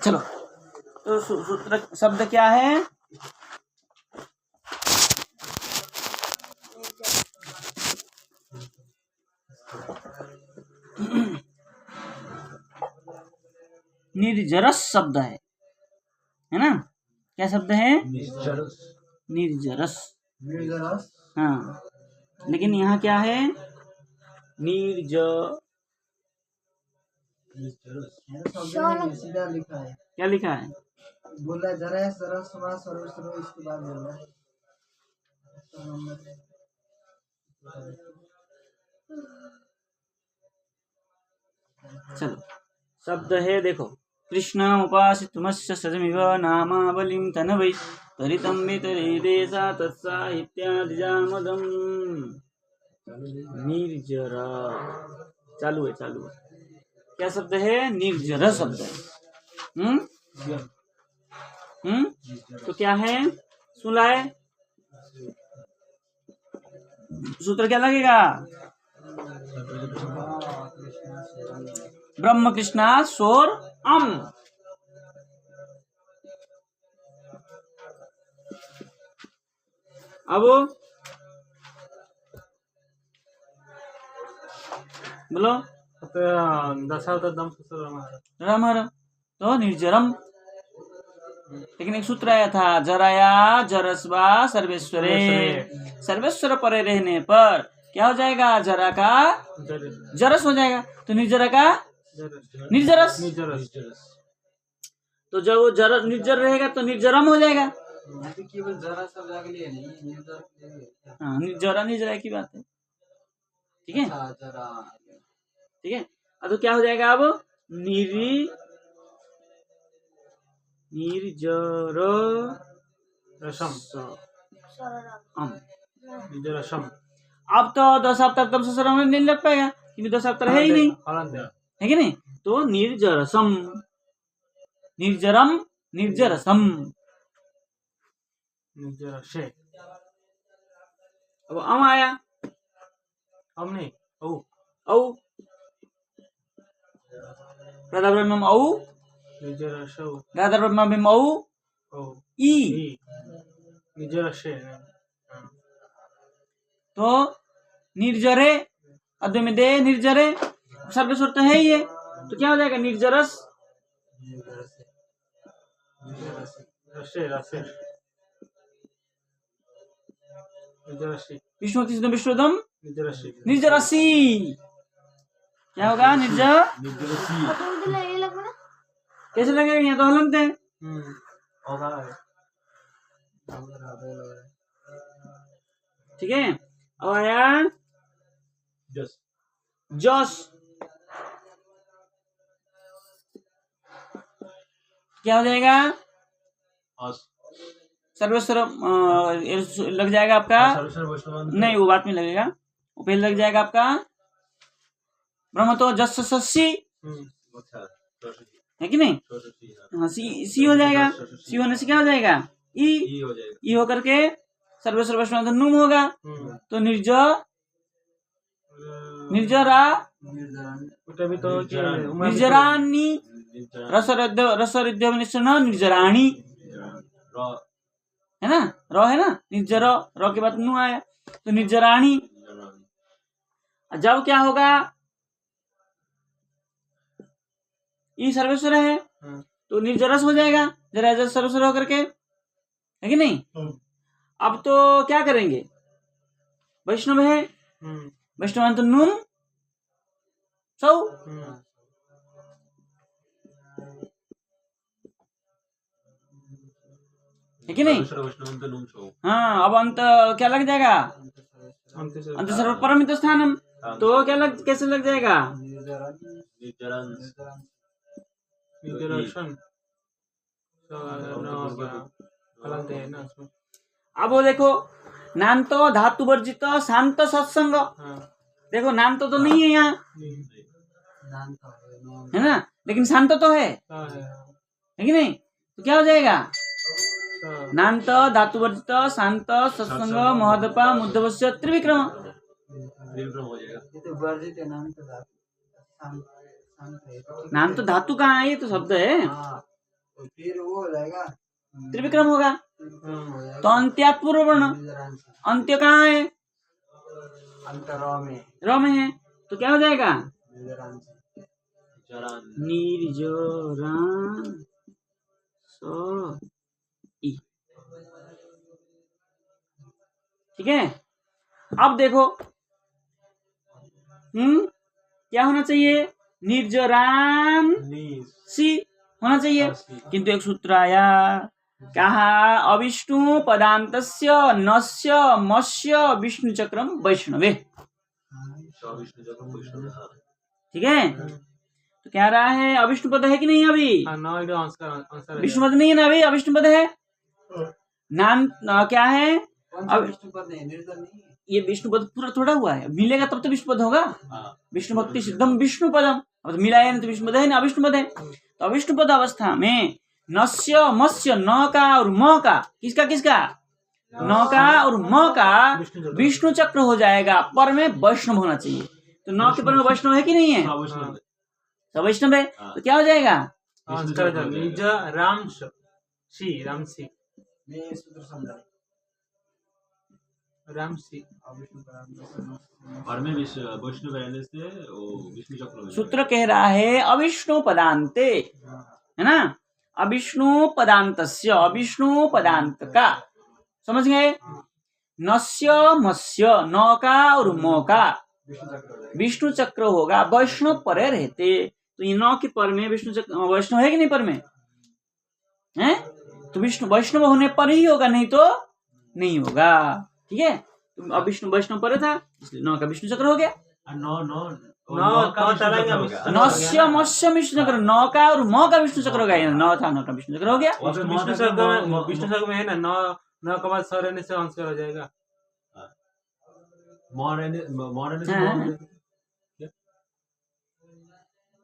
चलो, तो सूत्र शब्द क्या है? निर्जरस शब्द है ना? क्या शब्द है? निर्जरस। हाँ, लेकिन यहाँ क्या है? सीधा लिखा है। क्या लिखा है? बोल रहा है जरा सरस सर्व सर्व इसके बाद बोल रहा है। चलो, शब्द है देखो, कृष्ण उपासितुमस्य सजमिव नामावलिं तनवै तरितं वितरेदेशा तत्साहित्यादिजामदम्। निर्जरा। चालू है। क्या शब्द है? निर्जर शब्द है। तो क्या है? सुनाए सूत्र क्या लगेगा? ब्रह्म कृष्णा सोर अम। अब बोलो। रमर तो निर्जरम। लेकिन एक सूत्र आया था, जराया जरस्वा सर्वेश्वरे। सर्वेश्वर परे रहने पर क्या हो जाएगा? जरा का जरस हो जाएगा, तो निर्जरा का निर्जरस। तो जब वो जर निर्जर रहेगा तो निर्जरम हो जाएगा। केवल जरा सब जाके लिए नहीं, हाँ, निर्जरा निर्जरा की बात है। ठीक है, ठीक है। अब तो क्या हो जाएगा? अब निर्जर अब तो 10 सप्ताह तब से नहीं लग पाएगा, क्योंकि 10 सप्ताह है ही नहीं, है कि नहीं? तो निर्जरसम, निर्जरम, निर्जरसम। अब अम आया, हम नहीं औ राधा ब्रह्म औ, राधा ब्रह्म औ ई। तो निर्जरे अद्वै में दे निर्जरे, सर्वेश्वर तो है ही है, तो क्या हो जाएगा? निर्जरस। विष्णु विश्वदम निर्जरसी। क्या होगा? निर्जर। कैसे लगेगा? यहाँ तो हलंत है। ठीक है। अब आया जस। क्या हो जाएगा? सर्वेश्वर लग जाएगा आपका। नहीं, वो बात में लगेगा, वो पहले लग जाएगा आपका ब्रह्म तो जस सस्सी, है कि नहीं? हाँ, सी हो जाएगा। सी होने से क्या हो जाएगा? ई होकर के सर्वेश्वर वैष्णव नुम होगा, तो निर्जरा निर्जरानी रसरिद्ध निर्जराणी, है ना? र है ना? निर्जर, र के बाद नु आया, तो निर्जराणी। जब क्या होगा? ई सर्वेश्वर है, तो निर्जरस हो जाएगा, जरा सर्वेश्वर होकर के, है कि नहीं? अब तो क्या करेंगे? वैष्णव है, वैष्णव नुम सौ, है कि नहीं? हाँ, अब अंत क्या लग जाएगा? अंत सर्व परमित स्थानम, तो क्या कैसे लग जाएगा? अब वो देखो, नान्तो धातु वर्जित शांत सत्संग। देखो, नान्तो तो नहीं है यहाँ, है ना? लेकिन शांत तो है कि नहीं? तो क्या हो जाएगा? नान्त धातु वर्जित शांत सत्संग महदपा मुद्धवस्य त्रिविक्रम। निर्विक्रम हो जाएगा। ये तो वर्जित है, नाम तो धातु शांत शांत है तो ठीक नाम है। तो धातु कहाँ है, ये तो शब्द है। हाँ तो फिर वो हो जाएगा त्रिविक्रम होगा हो जाएगा तो अंत्यात पूर्व वर्ण। निर्जरांश। अंत्य कहाँ है, अंतरा में र में है, तो क्या हो जाएगा निर्जरांश। जरान निर्जरान स ई। ठीक है, अब देखो क्या होना चाहिए, निर्जरान नीस सी होना चाहिए, किंतु एक सूत्र आया, कहा अविष्णु पदांतस्य नस्य मस्य विष्णु चक्रम वैष्णवे। विष्णु जगम वैष्णव। हाँ। ठीक है, तो क्या रहा है, अविष्णु पद है कि नहीं अभी, नो इट आंसर विष्णु पद नहीं है ना अभी, अविष्णु पद है। नाम क्या है, कौन सा अब विष्णु पद है, निर्जर नहीं है। ये विष्णु पद पूरा थोड़ा हुआ है, मिलेगा तब तो विष्णु पद होगा। विष्णु भक्ति सिद्धम विष्णु पदम, अब तो मिला है नहीं तो विष्णु पद है ना, अविष्णु पद है। तो अविष्णु पद अवस्था में नस्य मत्स्य न का और म का, किसका किसका, न का और म का विष्णु चक्र हो जाएगा, पर में वैष्णव होना चाहिए। तो न के पर में वैष्णव है कि नहीं है, तो वैष्णव है, तो क्या हो जाएगा, निज राम सी राम सी मैं ये सूत्र समझा राम सी और में वैष्णु रहने से वो विष्णु चक्र हो जाएगा। सूत्र कह रहा है अविष्णु पदांते, है ना, अविष्णु पदांतस्य, अविष्णु पदांत का, समझ गए, नस्य मत्स्य न का और म का विष्णु चक्र होगा, वैष्णव परे रहते, तो ये नौ के पर में विष्णु चक्र वैष्णव है कि नहीं पर में है, तो विष्णु वैष्णव होने पर ही होगा, नहीं तो नहीं होगा। ठीक है, तो अब विष्णु वैष्णव पर था इसलिए नौ का विष्णु चक्र हो गया। नो नो नौ का चलेगा नस्य मत्स्य विष्णु चक्र, नौ का और म का विष्णु चक्र हो गया, नौ था, नौ का विष्णु चक्र हो गया। विष्णु चक्र में है ना, नौ नौ के बाद स रहने से आंसर हो जाएगा। हाँ।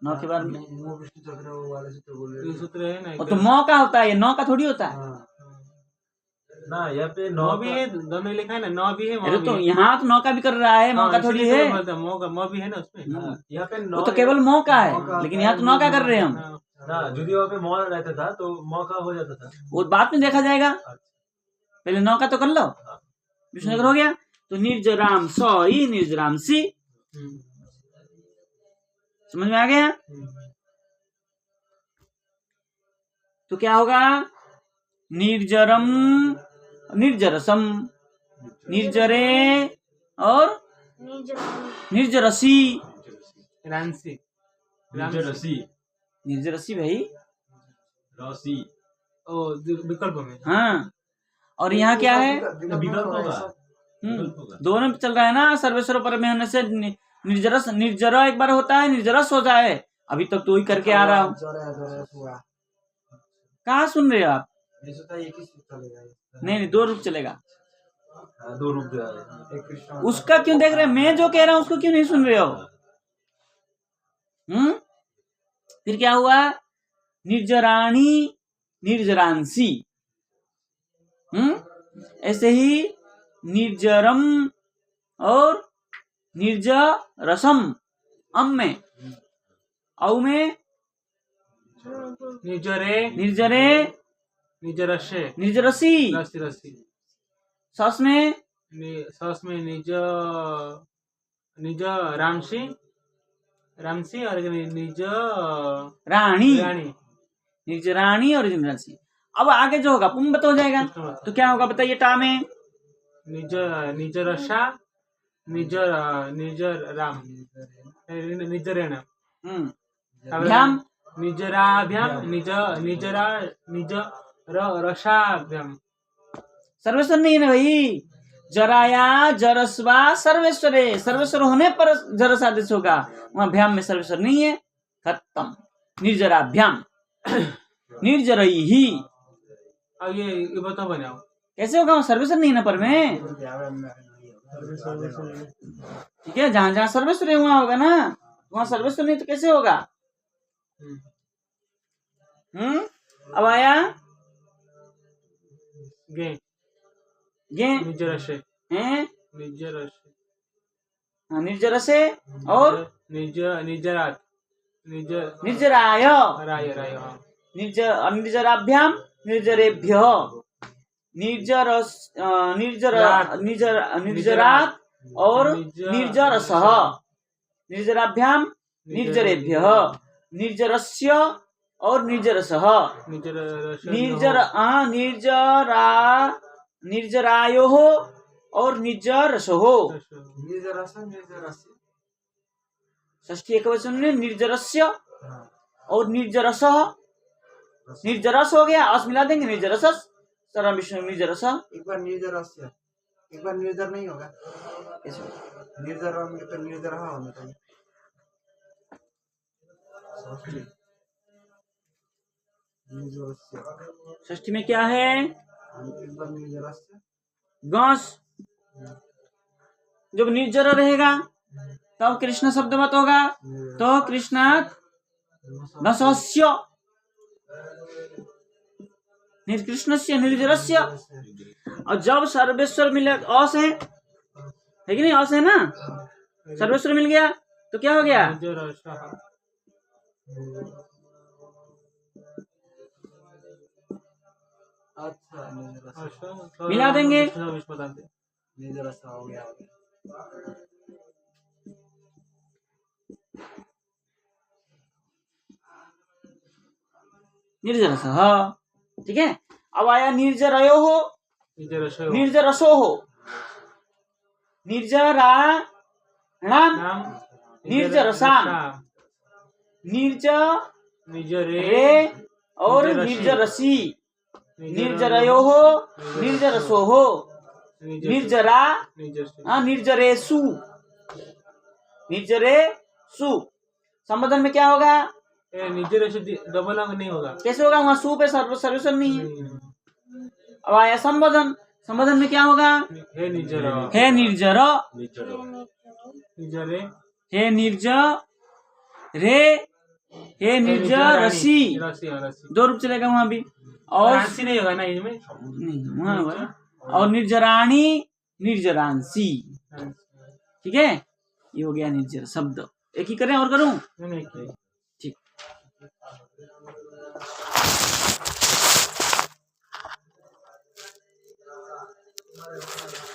नौ के बाद में वो विष्णु चक्र वाले सूत्र बोल रहे ये सूत्र है ना, वो तो म का होता है, ये नौ का थोड़ी होता है। हाँ ना यहाँ पे नौ नौ भी है, दोनों लिखा है ना, नौ भी है अरे तो यहाँ तो नौ का भी कर रहा है, म का थोड़ी है, मौ भी है ना उसमें। यहाँ पे वो नौ तो केवल म का म का है, लेकिन यहाँ तो नौ का कर रहे हैं हम। हाँ, ना यदि वहाँ पे मौ रहता था तो मौ का हो जाता था। वो बाद में देखा जाएगा, पहले नौ का तो कर लो, विष्णु चक्र हो गया। तो निर्जराम स ई निर्जराम सी, समझ में आ गया। तो क्या होगा, निर्जरम निर्जरसम, निर्जरे और निर्जरसी, रांसी रसी निर्जरसी भाई, रसी ओ विकल्प में। हाँ। और यहाँ क्या है, विकल्प होगा। दोनों चल रहा है ना, सर्वेश्वर पर में होने से निर्जरस, निर्जर एक बार होता है, निर्जरस होता है, अभी तक तो ही करके आ रहा हूँ। कहाँ सुन रहे हो आप, एक ही सूत्र चलेगा। नहीं दो रूप चलेगा, दो रूप एक कृष्ण उसका क्यों देख रहे हैं, मैं जो कह रहा हूँ उसको क्यों नहीं सुन रहे हो। फिर क्या हुआ, निर्जराणी निर्जरांसी, ऐसे ही निर्जरम और निर्जरसम, अम में, औ में निर्जरे निर्जरे निर्जरसे निर्जरसी, रसी रसी सस में सस में निज निज रामसी रामसी और निज रानी, रानी निर्जराणी और निर्जरांसी। अब आगे जो होगा पुंबत हो जाएगा, तो क्या होगा बताइए, टा में निज निज रसा निज निज राम निजरेण भ्याम, निजराभ्याम निज निजरा निज रसाभ्याम। सर्वेश्वर नहीं है ना भाई, जराया जरस्वा सर्वेश्वरे, सर्वेश्वर होने पर जरस आदेश होगा, वहां भ्याम में सर्वेश्वर नहीं है, खत्म। निर्जराभ्याम निर्जरई ही, अब ये बताओ बनाओ कैसे होगा, वहां सर्वेश्वर नहीं है ना पर में। ठीक है, जहां जहां सर्वेश्वर है वहां होगा ना, वहां सर्वेश्वर नहीं तो कैसे होगा। अब आया गे ये निजरसे हैं, निजरसे हाँ, निर्जर से और निर्जरात निर्जराय राय राय हाँ निर्जराभ्याम निर्जरेभ्य निर्जरात और निर्जरसः निर्जराभ्याम निर्जरेभ्य निर्जरस्य और निर्जरसः निर्जरायोः और निर्जरसोः षष्ठी एकवचन में निर्जरस्य और निर्जरसः निर्जरस हो गया, अस मिला देंगे निर्जरसस सर्वम विष्णु निर्जरस। एक बार निर्जर नहीं होगा, निर्जर में तो निर्जर होना चाहिए। षष्ठी में क्या है? एक बार निर्जरस्य गौस जब निर्जर रहेगा तब कृष्ण शब्द मत होगा, तो कृष्णात नसस्य निर्कृष्णस्य निर्जरस्य। और जब सर्वेश्वर मिले अस है कि नहीं, अस है ना, सर्वेश्वर मिल गया तो क्या हो गया? अच्छा मिला देंगे। निर्जरस हो गया। निर्जरसः, ठीक है। अब आया निर्जरयो हो निर्जरसो हो निर्जराणाम निर्जरसाम निर्जरे और निर्जरसी निर्जरयो हो निर्जरसो हो निर्जरा निर्जरेसु निर्जरेसु। संबोधन में क्या होगा? निर्जर डबल अंग नहीं होगा, कैसे होगा? वहां सु पे सर्वेश्वर नहीं है। अब आया संबोधन, संबोधन में क्या होगा? हे निर्जर हे निर्जर निर्जरे हे निर्जर रे हे निर्जरसी, दो रूप चलेगा वहां भी। और रांसी नहीं होगा ना इसमें, नहीं वहां होगा। और निर्जराणी निर्जरांसी, ठीक है। ये हो गया निर्जर शब्द। एक ही करें और करूं? नहीं ठीक।